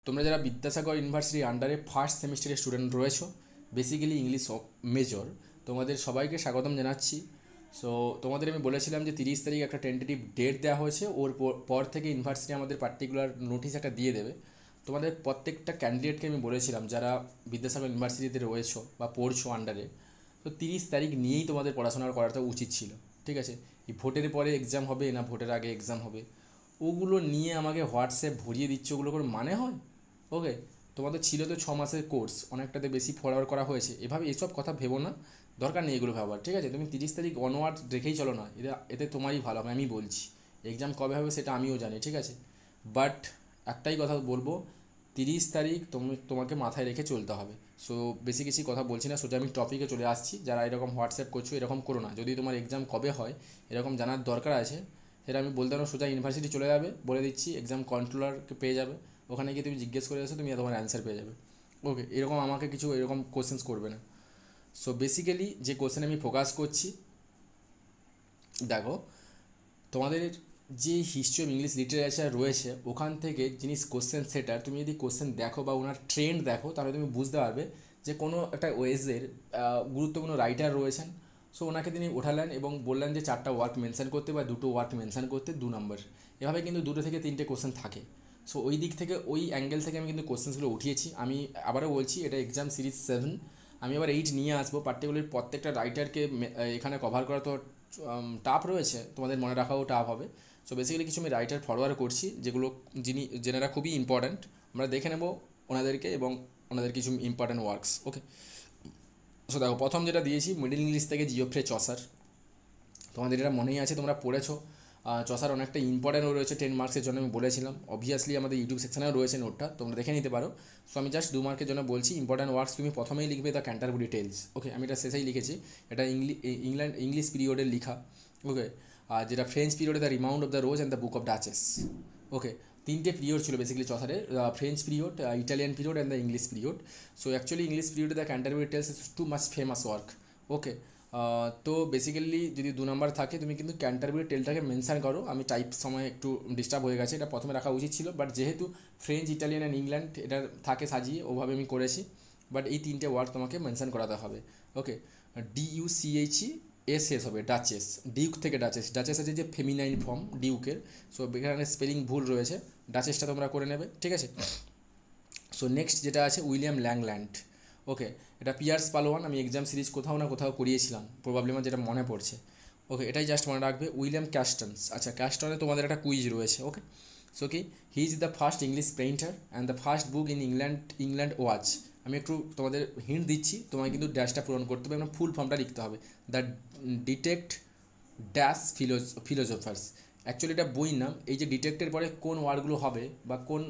তোমরা যারা বিদ্যাসাগর ইউনিভার্সিটির আন্ডারে ফার্স্ট সেমিস্টারের স্টুডেন্ট রয়েছো, বেসিক্যালি ইংলিশ মেজর, তোমাদের সবাইকে স্বাগতম জানাচ্ছি। সো তোমাদের আমি বলেছিলাম যে 30 তারিখ একটা টেন্টেটিভ ডেট দেওয়া হয়েছে, ওর পর থেকে ইউনিভার্সিটি আমাদের পার্টিকুলার নোটিশ একটা দিয়ে দেবে। তোমাদের প্রত্যেকটা ক্যান্ডিডেটকে আমি বলেছিলাম যারা বিদ্যাসাগর ইউনিভার্সিটিতে রয়েছো বা পড়ছো আন্ডারে, তো 30 তারিখ নিয়েই তোমাদের পড়াশোনা করাটা উচিত ছিল। ঠিক আছে, এই ভোটের পরে এক্সাম হবে না ভোটের আগে এক্সাম হবে, ওগুলো নিয়ে আমাকে হোয়াটসঅ্যাপ ভরিয়ে দিচ্ছে, ওগুলো করে মানে হয়? ওকে, তোমাদের ছিল তো 6 মাসের কোর্স, অনেকটাতে বেশি ফরওয়ার্ড করা হয়েছে, এভাবে এসব কথা ভেবো না, দরকার নেই এগুলো ভাবার। ঠিক আছে, তুমি 30 তারিখ অনওয়ার্ড রেখেই চলো না, এতে তোমারই ভালো হবে। আমি বলছি এক্সাম কবে হবে সেটা আমিও জানি, ঠিক আছে, বাট একটাই কথা বলবো, 30 তারিখ তোমাকে মাথায় রেখে চলতে হবে। সো বেশি কিছু কথা বলছি না, সোজা আমি টপিকে চলে আসছি। যারা এরকম হোয়াটসঅ্যাপ করছো এরকম করো না, যদি তোমার এক্সাম কবে হয় এরকম জানার দরকার আছে, সেটা আমি বলতে পারবো, সোজা ইউনিভার্সিটি চলে যাবে, বলে দিচ্ছি এক্সাম কন্ট্রোলারকে পেয়ে যাবে, ওখানে গিয়ে তুমি জিজ্ঞেস করে এসো, তুমি তোমার অ্যান্সার পেয়ে যাবে। ওকে, এরকম আমাকে কিছু এরকম কোশ্চেন্স করবে না। সো বেসিক্যালি যে কোশ্চেন আমি ফোকাস করছি, দেখো, তোমাদের যে হিস্ট্রি অফ ইংলিশ লিটারেচার রয়েছে ওখান থেকে জিনিস কোশ্চেন সেটার, তুমি যদি কোশ্চেন দেখো বা ওনার ট্রেন্ড দেখো, তাহলে তুমি বুঝতে পারবে যে কোনো একটা ওয়েজের গুরুত্বপূর্ণ রাইটার রয়েছেন। সো ওনাকে তিনি ওঠালেন এবং বললেন যে 4টা ওয়ার্ক মেনশন করতে বা 2টো ওয়ার্ক মেনশন করতে 2 নম্বর, এভাবে কিন্তু 2 থেকে 3টে কোশ্চেন থাকে। সো ওই দিক থেকে ওই অ্যাঙ্গেল থেকে আমি কিন্তু কোশ্চেন্সগুলো উঠিয়েছি। আমি আবারও বলছি, এটা এক্সাম সিরিজ 7, আমি আবার 8 নিয়ে আসবো। পার্টিকুলার প্রত্যেকটা রাইটারকে এখানে কভার করা তো টাফ রয়েছে, তোমাদের মনে রাখাও টাফ হবে। সো বেসিক্যালি কিছু আমি রাইটার ফরওয়ার্ড করছি যেগুলো যেনারা খুবই ইম্পর্ট্যান্ট, আমরা দেখে নেব ওনাদেরকে এবং ওনাদের কিছু ইম্পর্ট্যান্ট ওয়ার্কস। ওকে, সো দেখো, প্রথম যেটা দিয়েছি মিডল ইংলিশ থেকে জিওফ্রে চসার। তোমাদের এটা মনেই আছে, তোমরা পড়েছো। চসার অনেকটা ইম্পর্ট্যান্টও রয়েছে 10 মার্কসের জন্য, আমি বলেছিলাম। অবভিয়াসলি আমাদের ইউটিউব সেকশনেও রয়েছে নোটটা, তোমরা দেখে নিতে পারো। সো আমি জাস্ট 2 মার্কের জন্য বলছি, ইম্পর্ট্যান্ট ওয়ার্কস তুমি প্রথমেই লিখবে দ্য ক্যান্টারবুরি টেলস। ওকে, আমি এটা শেষেই লিখেছি, এটা ইংলিশ পিরিয়ডের লিখা। ওকে, আর যেটা ফ্রেঞ্চ পিরিয়ডে the Romaunt of the Rose and the Book of Duchess. Okay, 3টে পিরিয়ড ছিল বেসিক্যালি চসারের, French period, Italian period and the English period. So actually English পিরিয়ডে the Canterbury Tales is too much famous work. Okay, তো basically যদি 2 নম্বর থাকে তুমি কিন্তু Canterbury টেলটাকে mention করো। আমি টাইপ সময় একটু ডিস্টার্ব হয়ে গেছে, এটা প্রথমে রাখা উচিত ছিল, বাট যেহেতু ফ্রেঞ্চ, ইটালিয়ান অ্যান্ড ইংল্যান্ড এটা থাকে সাজিয়ে, ওভাবে আমি করেছি। বাট এই 3টে ওয়ার্ড তোমাকে মেনশান করাতে হবে। ওকে, DUCHE এস শেষ হবে, ডাচেস, ডিউক থেকে ডাচেস। ডাচেস আছে যে ফেমিনাইন ফর্ম ডিউকের, সো এখানে স্পেলিং ভুল রয়েছে, ডাচেসটা তোমরা করে নেবে, ঠিক আছে। সো নেক্সট যেটা আছে উইলিয়াম ল্যাংল্যান্ড। ওকে, এটা পিয়ার্স পালোয়ান, আমি এক্সাম সিরিজ কোথাও না কোথাও করিয়েছিলাম, প্রবলেম যেটা মনে পড়ছে। ওকে, এটাই জাস্ট মনে রাখবে। উইলিয়াম ক্যাস্টনস, আচ্ছা ক্যাস্টনে তোমাদের একটা কুইজ রয়েছে। ওকে, সো কি, he is the first English painter and the first book in England watch. আমি একটু তোমাদের হিন্ট দিচ্ছি, তোমায় কিন্তু ড্যাশটা পূরণ করতে হবে এবং ফুল ফর্মটা লিখতে হবে, the detect dash philosophers. Actually এটা বই নাম, এই যে ডিটেক্টের পরে কোন ওয়ার্ডগুলো হবে বা কোন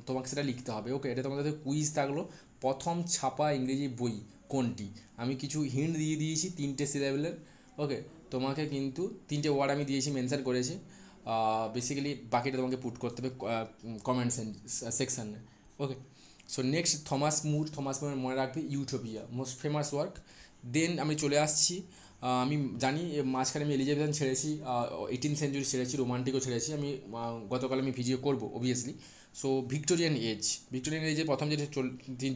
তোমাকে সেটা লিখতে হবে। ওকে, এটা তোমাদের কুইজ থাকলো, প্রথম ছাপা ইংরেজি বই কোনটি। আমি কিছু হিন্ট দিয়ে দিয়েছি 3টে সিলেবেলের। ওকে, তোমাকে কিন্তু 3টে ওয়ার্ড আমি দিয়েছি, মেনশন করেছি। বেসিক্যালি বাকিটা তোমাকে পুট করতে হবে কমেন্ট সেকশানে। ওকে, সো নেক্সট থমাস মুর মনে রাখবে, ইউটোপিয়া মোস্ট ফেমাস ওয়ার্ক। দেন আমি চলে আসছি, আমি জানি মাঝখানে আমি এলিজাবেথান ছেড়েছি, 18th সেঞ্চুরি ছেড়েছি, রোমান্টিকও ছেড়েছি। আমি গতকাল আমি ভিডিও করবো অবভিয়াসলি। সো ভিক্টোরিয়ান এজে প্রথম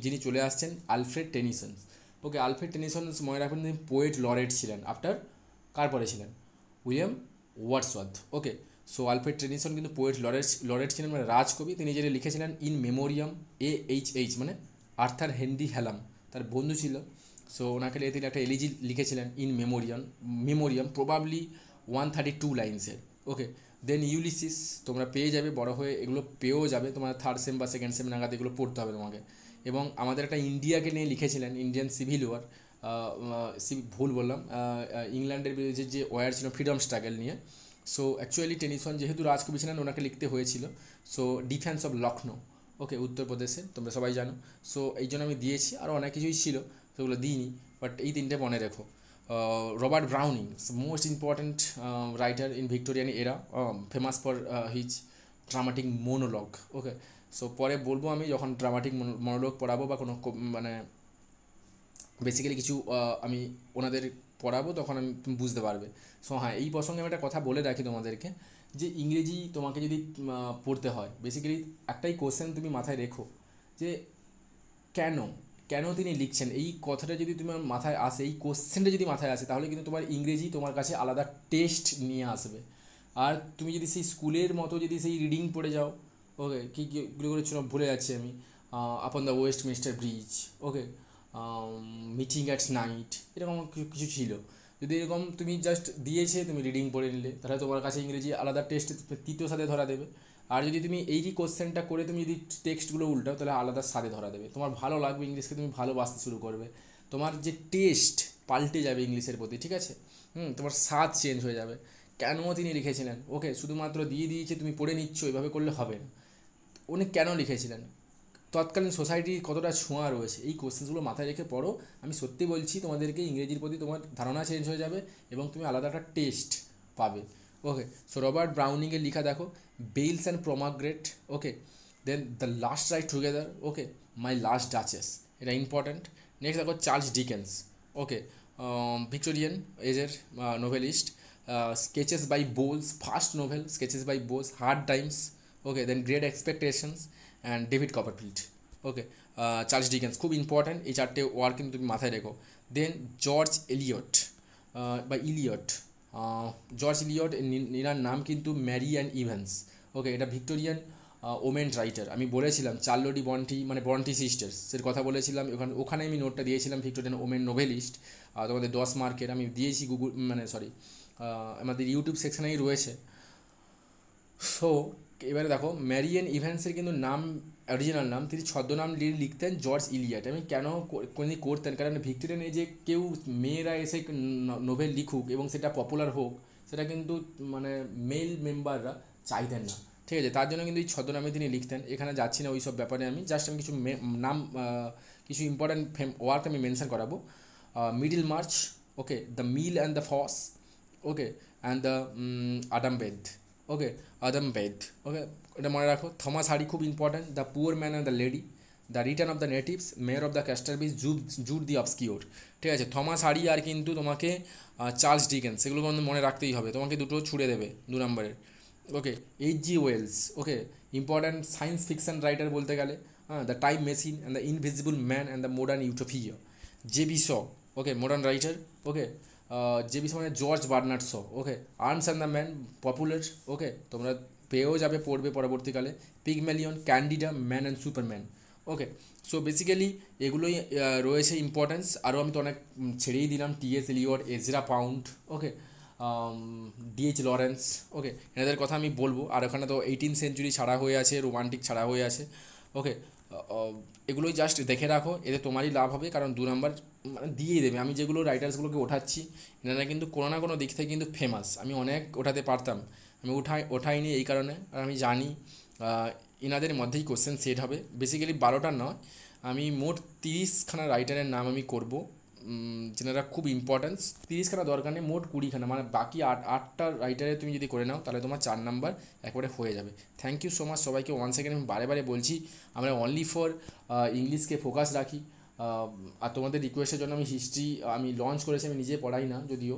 যিনি চলে আসছেন, আলফ্রেড টেনিসন। ওকে, আলফ্রেড টেনিসন মনে রাখবেন তিনি পোয়েট লরেট ছিলেন, আফটার কার পরে ছিলেন, উইলিয়াম ওয়ার্ডসওয়ার্থ। ওকে, সো আলফ্রেড টেনিসন কিন্তু পোয়েট লরেট ছিলেন, মানে রাজকবি। তিনি যেটা লিখেছিলেন ইন মেমোরিয়াম, AHH মানে আর্থার হেনরি হ্যালাম, তার বন্ধু ছিল। সো ওনাকে নিয়ে তিনি একটা এলিজি লিখেছিলেন ইন মেমোরিয়াম প্রবাবলি 132 লাইন্সের। ওকে, দেন ইউলিসিস তোমরা পেয়ে যাবে, বড় হয়ে এগুলো পেয়েও যাবে, তোমার 3rd সেম বা 2nd সেম নাগাদ এগুলো পড়তে হবে তোমাকে। এবং আমাদের একটা ইন্ডিয়াকে নিয়ে লিখেছিলেন, ইন্ডিয়ান সিভিল ওয়ার, ভুল বললাম, ইংল্যান্ডের বিরুদ্ধে যে ওয়ার ছিল ফ্রিডম স্ট্রাগল নিয়ে। সো অ্যাকচুয়ালি টেনিসন যেহেতু রাজকবি ছিলেন, ওনাকে লিখতে হয়েছিল। সো ডিফেন্স অফ লখনৌ, ওকে, উত্তরপ্রদেশে, তোমরা সবাই জানো। সো এই জন্য আমি দিয়েছি, আরও অনেক কিছুই ছিল সেগুলো দিইনি, বাট এই 3টে মনে রেখো। Robert Browning, most important writer in Victorian era, famous for his dramatic monologue. Okay, so পরে বলবো আমি যখন ড্রামাটিক মোনোলগ পড়াবো বা কোনো মানে বেসিক্যালি কিছু আমি ওনাদের পড়াবো তখন তুমি বুঝতে পারবে। সো হ্যাঁ, এই প্রসঙ্গে আমি একটা কথা বলে রাখি তোমাদেরকে, যে ইংরেজি তোমাকে যদি পড়তে হয়, বেসিক্যালি একটাই কোশ্চেন তুমি মাথায় রেখো, যে কেন কেন তিনি লিখছেন, এই কথাটা যদি তোমার মাথায় আসে, এই কোশ্চেনটা যদি মাথায় আসে, তাহলে কিন্তু তোমার ইংরেজি তোমার কাছে আলাদা টেস্ট নিয়ে আসবে। আর তুমি যদি সেই স্কুলের মতো যদি সেই রিডিং পড়ে যাও, ওকে, কীগুলো করেছিল ভুলে যাচ্ছি আমি, upon the Westminster bridge, okay, meeting at night, এরকম কিছু কিছু ছিল। যদি এরকম তুমি জাস্ট দিয়েছে, তুমি রিডিং পড়ে নিলে, তাহলে তোমার কাছে ইংরেজি আলাদা টেস্ট তৃতীয় সাথে ধরা দেবে। আর যদি তুমি এই কোশ্চেনটা করে তুমি যদি টেক্সটগুলো উল্টাও, তাহলে আলাদা স্বাদে ধরা দেবে, তোমার ভালো লাগবে, ইংলিশকে তুমি ভালোবাসতে শুরু করবে, তোমার যে টেস্ট পাল্টে যাবে ইংলিশের প্রতি, ঠিক আছে? তোমার স্বাদ চেঞ্জ হয়ে যাবে। কেন তিনি লিখেছিলেন, ওকে, শুধুমাত্র দিয়ে দিয়েছে তুমি পড়ে নিচ্ছ, এভাবে করলে হবে না। উনি কেন লিখেছিলেন, তৎকালীন সোসাইটির কতটা ছোঁয়া রয়েছে, এই কোশ্চেনগুলো মাথায় রেখে পড়ো। আমি সত্যি বলছি, তোমাদেরকে ইংরেজির প্রতি তোমার ধারণা চেঞ্জ হয়ে যাবে এবং তুমি আলাদা একটা টেস্ট পাবে। ওকে, সো রবার্ট ব্রাউনিংয়ের লেখা দেখো, Bells and Pomegranates, okay, then the Last Ride Together, okay, My Last Duchess, এটা ইম্পর্ট্যান্ট। নেক্সট দেখো চার্লস ডিকেন্স, ওকে, ভিক্টোরিয়ান এজের novelist, Sketches by Boz, first novel Sketches by Boz, Hard Times, okay, then Great Expectations and David Copperfield, okay, Charles Dickens খুব important, এই চারটে work কিন্তু তুমি মাথায় রেখো। দেন জর্জ এলিয়ট বা ইলিয়ট, জর্জ ইলিয়ট, এনার নাম কিন্তু ম্যারি অ্যান্ড ইভেন্স, ওকে, এটা ভিক্টোরিয়ান ওমেন রাইটার। আমি বলেছিলাম চার্লোটি বন্টি, মানে বন্টি সিস্টার্স এর কথা বলেছিলাম, ওখানে আমি নোটটা দিয়েছিলাম, ভিক্টোরিয়ান ওমেন নোভেলিস্ট, তোমাদের 10 মার্কের আমি দিয়েছি গুগল, মানে সরি, আমাদের ইউটিউব সেকশানেই রয়েছে। সো এবারে দেখো, ম্যারিয়ান ইভেন্সের কিন্তু নাম, অরিজিনাল নাম, তিনি ছদ্মনাম লিখতেন জর্জ ইলিয়ট। আমি কেন কোনদিন করতেন, কারণ ভিক্টোরিয়ান এজে কেউ মেয়েরা এসে নোভেল লিখুক এবং সেটা পপুলার হোক, সেটা কিন্তু মানে মেল মেম্বাররা চাইতেন না, ঠিক আছে? তার জন্য কিন্তু এই ছদ্মনামে তিনি লিখতেন। এখানে যাচ্ছি না ওই সব ব্যাপারে, আমি জাস্ট আমি কিছু নাম, কিছু ইম্পর্ট্যান্ট ওয়ার্ক আমি মেনশন করাবো। Middlemarch, okay, the Mill and the Floss, okay, and the Adam Bede, okay, Adam Bede, okay, এটা মনে রাখো। থমাস হারি খুব important, the Poor Man and the Lady, the Return of the Natives, Mayor of the Casterbridge, Jude the Obscure, ঠিক আছে? Thomas হারি আর কিন্তু তোমাকে Charles Dickens, সেগুলো কিন্তু মনে রাখতেই হবে, তোমাকে দুটো ছুড়ে দেবে 2 নম্বরের। Okay, H G. Wells, okay, important science fiction writer বলতে গেলে, the Time Machine and the Invisible Man and the Modern Utopia, J B. Shaw, okay, modern writer, okay, J B. Shaw মানে George Bernard Shaw, okay, Arms and the Man, popular, okay, তোমরা পেয়েও যাবে, পড়বে পরবর্তীকালে। Pygmalion, Candida, Man and Superman, okay. So basically এগুলোই রয়েছে importance, আরও আমি তো অনেক ছেড়েই দিলাম, টি.এস. এলিয়ট, এজরা পাউন্ড, ওকে, ডি.এইচ. লরেন্স, ওকে, এনাদের কথা আমি বলবো। আর ওখানে তো 18th সেঞ্চুরি ছাড়া হয়ে আছে, রোমান্টিক ছাড়া হয়ে আছে, ওকে। এগুলোই জাস্ট দেখে রাখো, এতে তোমারই লাভ হবে, কারণ 2 নম্বর মানে দিয়েই দেবে। আমি যেগুলো রাইটার্সগুলোকে ওঠাচ্ছি, এনারা কিন্তু কোনো না কোনো দিক থেকে কিন্তু ফেমাস, আমি অনেক ওঠাতে পারতাম, আমি ওঠাইনি এই কারণে, আর আমি জানি এনাদের মধ্যেই কোশ্চেন সেট হবে। বেসিক্যালি 12টা নয়, আমি মোট 30খানা রাইটারের নাম আমি করবো, যেনারা খুব ইম্পর্ট্যান্স। 30খানা দরকার নেই, মোট 20খানা, মানে বাকি 8টা রাইটারে তুমি যদি করে নাও, তাহলে তোমার 4 নাম্বার একবারে হয়ে যাবে। থ্যাংক ইউ সো মাচ সবাইকে। ওয়ান সেকেন্ড আমি বারে বারে বলছি, আমরা অনলি ফর ইংলিশকে ফোকাস রাখি। আর তোমাদের রিকোয়েস্টের জন্য আমি হিস্ট্রি আমি লঞ্চ করেছি, আমি নিজে পড়াই না যদিও,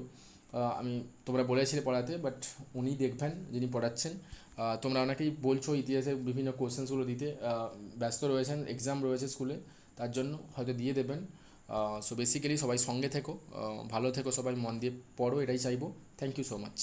আমি তোমরা বলেছিলে পড়াতে, বাট উনি দেখবেন যিনি পড়াচ্ছেন। তোমরা অনেকেই বলছো ইতিহাসের বিভিন্ন কোশ্চেন্সগুলো দিতে, ব্যস্ত রয়েছেন, এক্সাম রয়েছে স্কুলে, তার জন্য হয়তো দিয়ে দেবেন। সো বেসিক্যালি সবাই সঙ্গে থেকো, ভালো থেকো, সবাই মন দিয়ে পড়ো, এটাই চাইবো। Thank you so much.